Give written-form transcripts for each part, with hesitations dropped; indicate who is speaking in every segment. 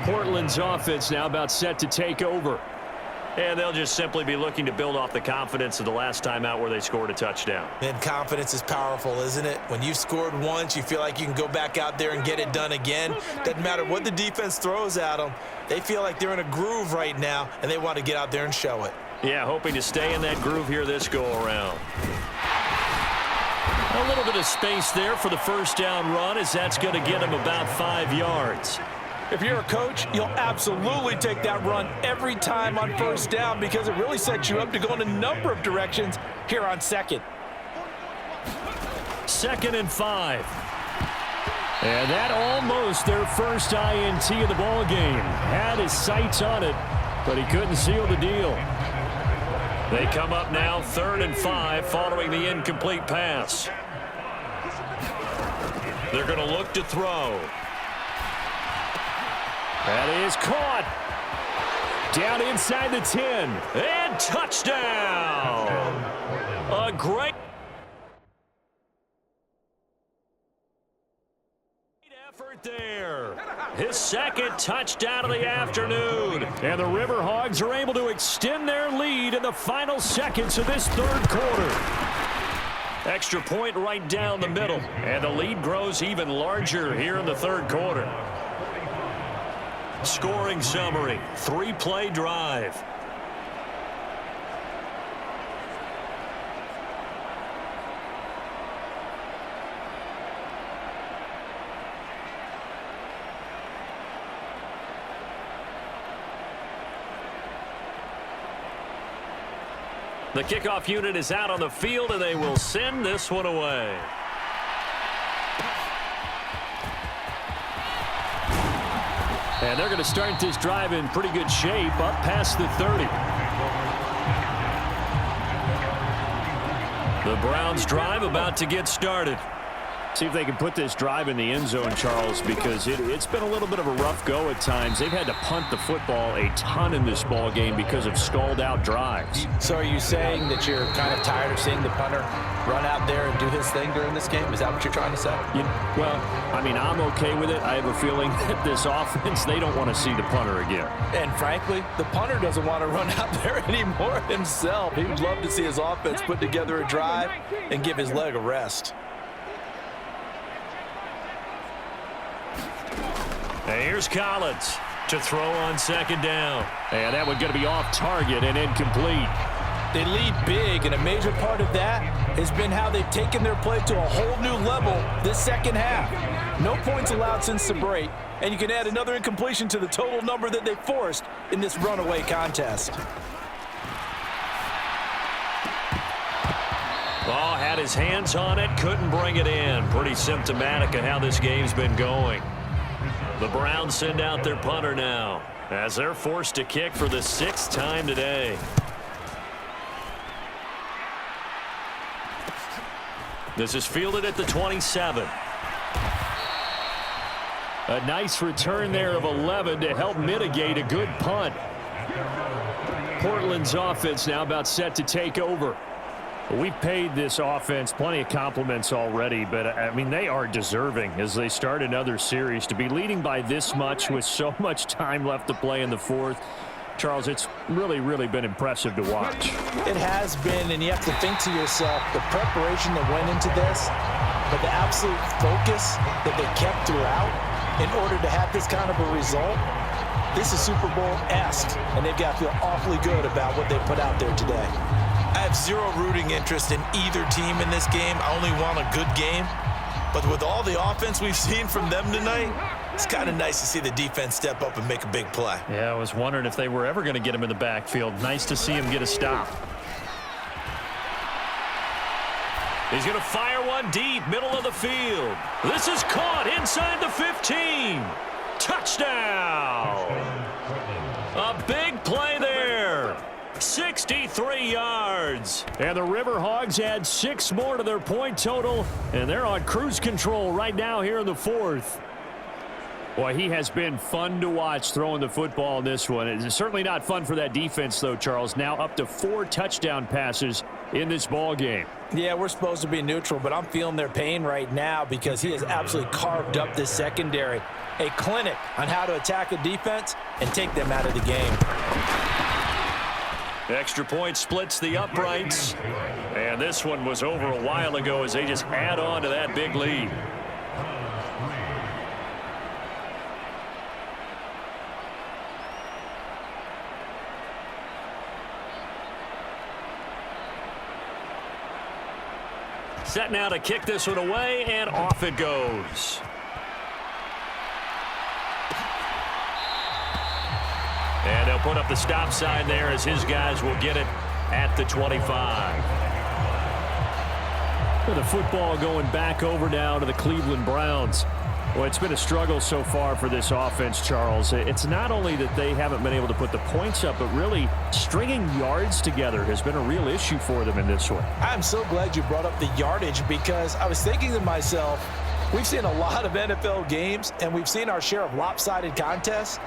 Speaker 1: Portland's offense now about set to take over.
Speaker 2: And they'll just simply be looking to build off the confidence of the last time out where they scored a touchdown.
Speaker 3: And confidence is powerful, isn't it? When you've scored once, you feel like you can go back out there and get it done again. Doesn't matter what the defense throws at them. They feel like they're in a groove right now, and they want to get out there and show it.
Speaker 2: Yeah, hoping to stay in that groove here this go-around. A little bit of space there for the first down run, as that's going to get him about 5 yards.
Speaker 4: If you're a coach, you'll absolutely take that run every time on first down because it really sets you up to go in a number of directions here on second.
Speaker 1: 2nd and 5. And that almost their first INT of the ball game. Had his sights on it, but he couldn't seal the deal.
Speaker 2: They come up now 3rd and 5 following the incomplete pass. They're going to look to throw.
Speaker 1: That is caught. Down inside the 10.
Speaker 2: And touchdown. A great effort there. His 2nd touchdown of the afternoon.
Speaker 1: And the River Hogs are able to extend their lead in the final seconds of this 3rd quarter.
Speaker 2: Extra point right down the middle. And the lead grows even larger here in the 3rd quarter. Scoring summary, 3-play drive. The kickoff unit is out on the field, and they will send this one away.
Speaker 1: And they're going to start this drive in pretty good shape, up past the 30.
Speaker 2: The Browns drive about to get started.
Speaker 1: See if they can put this drive in the end zone, Charles, because it's been a little bit of a rough go at times. They've had to punt the football a ton in this ball game because of stalled-out drives.
Speaker 4: So are you saying that you're kind of tired of seeing the punter run out there and do his thing during this game? Is that what you're trying to say?
Speaker 1: Well, I mean, I'm okay with it. I have a feeling that this offense, they don't want to see the punter again.
Speaker 4: And frankly, the punter doesn't want to run out there anymore himself. He would love to see his offense put together a drive and give his leg a rest.
Speaker 2: Here's Collins to throw on 2nd down.
Speaker 1: And that one going to be off target and incomplete.
Speaker 4: They lead big, and a major part of that has been how they've taken their play to a whole new level this 2nd half. No points allowed since the break, and you can add another incompletion to the total number that they forced in this runaway contest.
Speaker 2: Ball had his hands on it, couldn't bring it in. Pretty symptomatic of how this game's been going. The Browns send out their punter now as they're forced to kick for the 6th time today. This is fielded at the 27.
Speaker 1: A nice return there of 11 to help mitigate a good punt. Portland's offense now about set to take over. We've paid this offense plenty of compliments already, but, I mean, they are deserving as they start another series. To be leading by this much with so much time left to play in the 4th, Charles, it's really, really been impressive to watch.
Speaker 4: It has been, and you have to think to yourself, the preparation that went into this, but the absolute focus that they kept throughout in order to have this kind of a result. This is Super Bowl-esque, and they've got to feel awfully good about what they put out there today.
Speaker 3: I have zero rooting interest in either team in this game. I only want a good game. But with all the offense we've seen from them tonight, it's kind of nice to see the defense step up and make a big play.
Speaker 1: Yeah, I was wondering if they were ever going to get him in the backfield. Nice to see him get a stop.
Speaker 2: He's going to fire one deep, middle of the field. This is caught inside the 15. Touchdown! A big play there. 63 yards.
Speaker 1: And the River Hogs add 6 more to their point total, and they're on cruise control right now here in the 4th. Boy, he has been fun to watch throwing the football in this one. It's certainly not fun for that defense, though, Charles. Now up to 4 touchdown passes in this ball game.
Speaker 4: Yeah, we're supposed to be neutral, but I'm feeling their pain right now because he has absolutely carved up this secondary. A clinic on how to attack a defense and take them out of the game.
Speaker 2: Extra point splits the uprights. And this one was over a while ago as they just add on to that big lead. Set now to kick this one away, and off it goes. And they'll put up the stop sign there as his guys will get it at the 25.
Speaker 1: With the football going back over now to the Cleveland Browns. Well, it's been a struggle so far for this offense, Charles. It's not only that they haven't been able to put the points up, but really stringing yards together has been a real issue for them in this one.
Speaker 4: I'm so glad you brought up the yardage because I was thinking to myself, we've seen a lot of NFL games and we've seen our share of lopsided contests,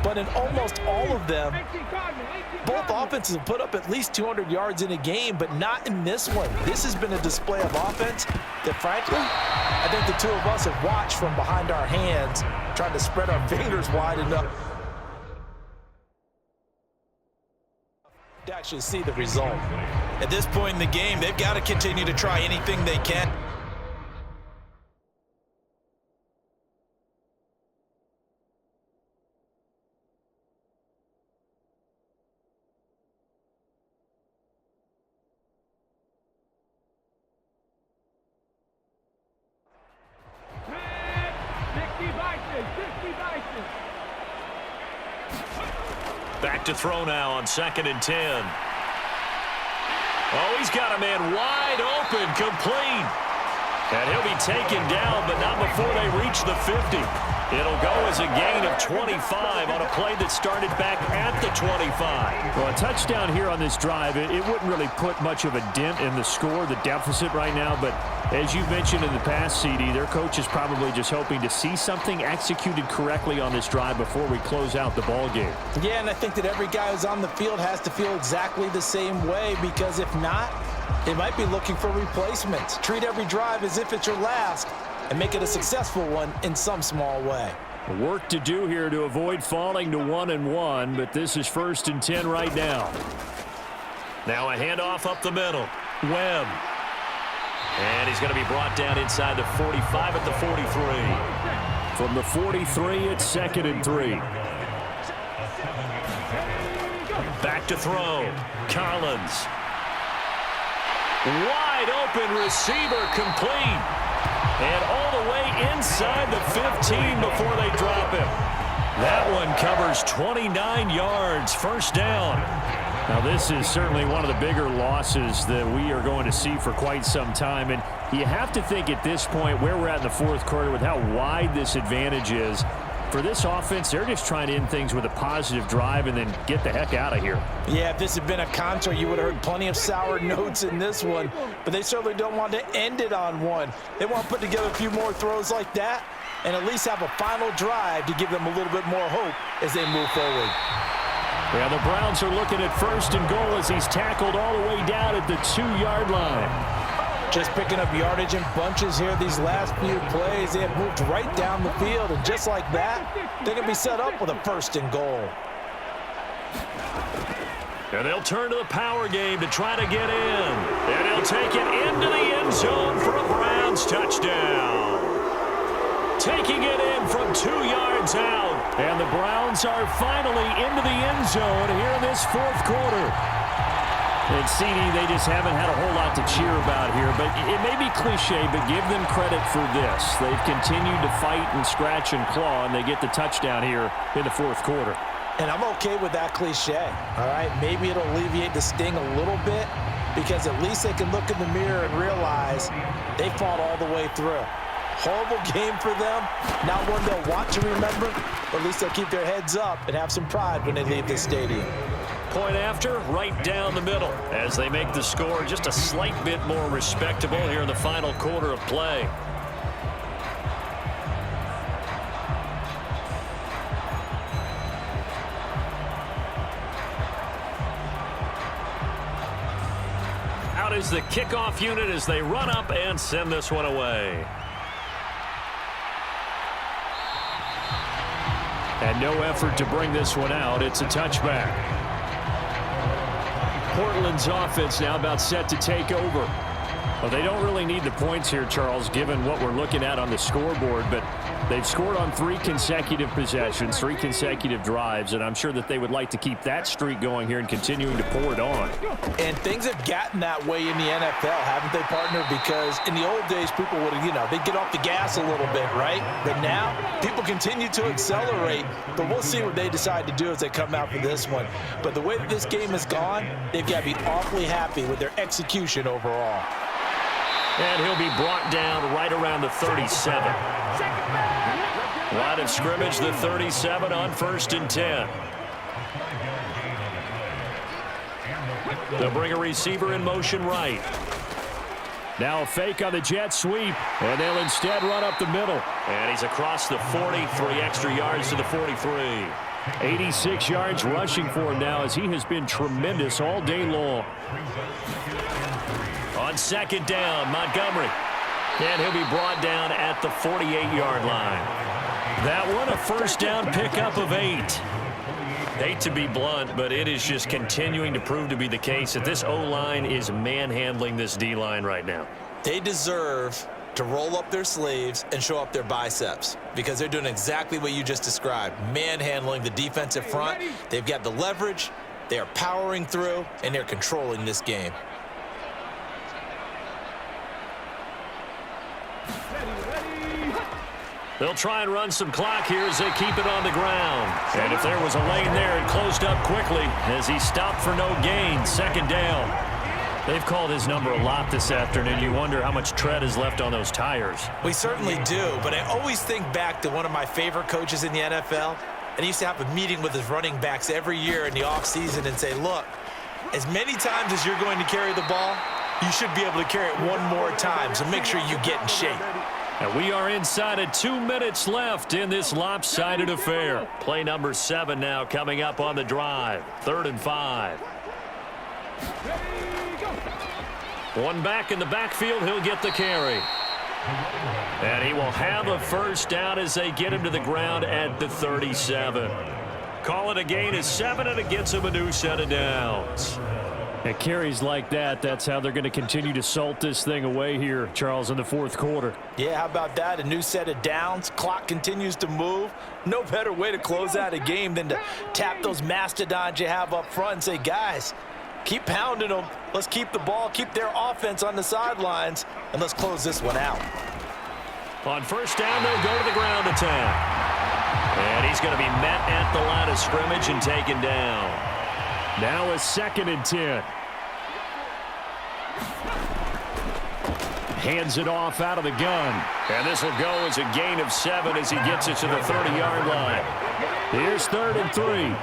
Speaker 4: but in almost all of them, both offenses have put up at least 200 yards in a game, but not in this one. This has been a display of offense that, frankly, I think the two of us have watched from behind our hands, trying to spread our fingers wide enough to actually see the result.
Speaker 3: At this point in the game, they've got to continue to try anything they can.
Speaker 2: Back to throw now on 2nd and 10. Oh, he's got a man wide open, complete. And he'll be taken down, but not before they reach the 50. It'll go as a gain of 25 on a play that started back at the 25.
Speaker 1: Well, a touchdown here on this drive, it wouldn't really put much of a dent in the score, the deficit right now. But as you mentioned in the past, CD, their coach is probably just hoping to see something executed correctly on this drive before we close out the ball game.
Speaker 4: Yeah, and I think that every guy who's on the field has to feel exactly the same way, because if not, they might be looking for replacements. Treat every drive as if it's your last and make it a successful one in some small way.
Speaker 1: Work to do here to avoid falling to 1-1, but this is 1st and 10 right now.
Speaker 2: Now a handoff up the middle. Webb. And he's going to be brought down inside the 45 at the 43.
Speaker 1: From the 43, it's 2nd and 3.
Speaker 2: Back to throw. Collins. Wide open receiver, complete. And all the way inside the 15 before they drop him. That one covers 29 yards, 1st down.
Speaker 1: Now, this is certainly one of the bigger losses that we are going to see for quite some time. And you have to think at this point where we're at in the 4th quarter with how wide this advantage is. For this offense, they're just trying to end things with a positive drive and then get the heck out of here.
Speaker 4: Yeah, if this had been a concert, you would have heard plenty of sour notes in this one. But they certainly don't want to end it on one. They want to put together a few more throws like that and at least have a final drive to give them a little bit more hope as they move forward.
Speaker 1: Yeah, the Browns are looking at 1st and goal as he's tackled all the way down at the 2-yard line.
Speaker 4: Just picking up yardage in bunches here these last few plays. They have moved right down the field, and just like that, they're going to be set up with a 1st and goal.
Speaker 2: And they'll turn to the power game to try to get in. And he'll take it into the end zone for a Browns touchdown. Taking it in from 2 yards out.
Speaker 1: And the Browns are finally into the end zone here in this 4th quarter. And CD, they just haven't had a whole lot to cheer about here. But it may be cliche, but give them credit for this. They've continued to fight and scratch and claw, and they get the touchdown here in the 4th quarter.
Speaker 4: And I'm okay with that cliche, all right? Maybe it'll alleviate the sting a little bit because at least they can look in the mirror and realize they fought all the way through. Horrible game for them, not one they'll want to remember, but at least they'll keep their heads up and have some pride when they leave the stadium.
Speaker 2: Point after, right down the middle, as they make the score just a slight bit more respectable here in the final quarter of play. Out is the kickoff unit as they run up and send this one away.
Speaker 1: And no effort to bring this one out. It's a touchback. Portland's offense now about set to take over. Well, they don't really need the points here, Charles, given what we're looking at on the scoreboard, but they've scored on 3 consecutive possessions, 3 consecutive drives, and I'm sure that they would like to keep that streak going here and continuing to pour it on.
Speaker 4: And things have gotten that way in the NFL, haven't they, partner? Because in the old days, people would, they'd get off the gas a little bit, right? But now, people continue to accelerate, but we'll see what they decide to do as they come out for this one. But the way that this game has gone, they've got to be awfully happy with their execution overall.
Speaker 2: And he'll be brought down right around the 37. Line of scrimmage, the 37 on 1st and 10. They'll bring a receiver in motion right.
Speaker 1: Now a fake on the jet sweep, and they'll instead run up the middle.
Speaker 2: And he's across the 40, 3 extra yards to the 43.
Speaker 1: 86 yards rushing for him now as he has been tremendous all day long.
Speaker 2: On 2nd down, Montgomery. And he'll be brought down at the 48-yard line. That one, a 1st down pickup of 8. Hate to be blunt, but it is just continuing to prove to be the case that this O-line is manhandling this D-line right now.
Speaker 3: They deserve to roll up their sleeves and show up their biceps because they're doing exactly what you just described, manhandling the defensive front. They've got the leverage, they are powering through, and they're controlling this game.
Speaker 2: They'll try and run some clock here as they keep it on the ground. And if there was a lane there, it closed up quickly as he stopped for no gain. 2nd down.
Speaker 1: They've called his number a lot this afternoon. You wonder how much tread is left on those tires.
Speaker 3: We certainly do, but I always think back to one of my favorite coaches in the NFL, and he used to have a meeting with his running backs every year in the offseason and say, look, as many times as you're going to carry the ball, you should be able to carry it one more time, so make sure you get in shape.
Speaker 2: And we are inside of 2 minutes left in this lopsided affair. Play number 7 now coming up on the drive. 3rd and 5. One back in the backfield. He'll get the carry. And he will have a 1st down as they get him to the ground at the 37. Call it a gain of 7, and it gets him a new set of downs.
Speaker 1: At carries like that, that's how they're going to continue to salt this thing away here, Charles, in the 4th quarter.
Speaker 4: Yeah, how about that? A new set of downs. Clock continues to move. No better way to close out a game than to tap those mastodons you have up front and say, guys, keep pounding them. Let's keep the ball, keep their offense on the sidelines, and let's close this one out.
Speaker 2: On 1st down, they'll go to the ground attack. And he's going to be met at the line of scrimmage and taken down.
Speaker 1: Now a 2nd and 10. Hands it off out of the gun.
Speaker 2: And this will go as a gain of 7 as he gets it to the 30-yard line.
Speaker 1: Here's 3rd and 3.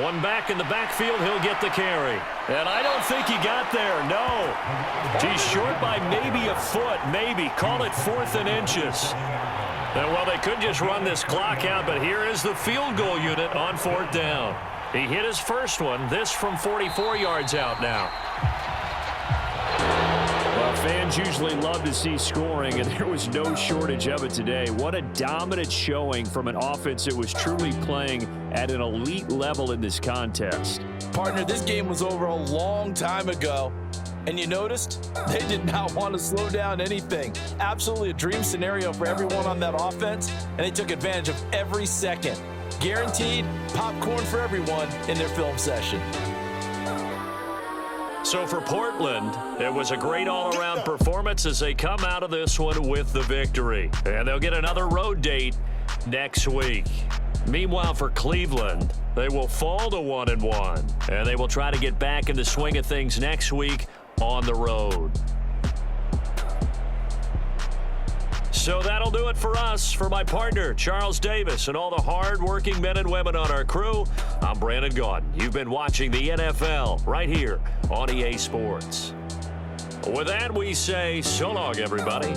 Speaker 2: One back in the backfield, he'll get the carry. And I don't think he got there, no. He's short by maybe a foot, maybe. Call it 4th and inches. And well, they could just run this clock out, but here is the field goal unit on 4th down. He hit his first one, this from 44 yards out now.
Speaker 1: Well, fans usually love to see scoring, and there was no shortage of it today. What a dominant showing from an offense that was truly playing at an elite level in this contest.
Speaker 4: Partner, this game was over a long time ago, and you noticed they did not want to slow down anything. Absolutely a dream scenario for everyone on that offense, and they took advantage of every second. Guaranteed popcorn for everyone in their film session.
Speaker 2: So for Portland, it was a great all-around performance as they come out of this one with the victory. And they'll get another road date next week. Meanwhile, for Cleveland, they will fall to 1-1, and they will try to get back in the swing of things next week on the road. So that'll do it for us. For my partner, Charles Davis, and all the hard-working men and women on our crew, I'm Brandon Gaudin. You've been watching the NFL right here on EA Sports. With that, we say so long, everybody.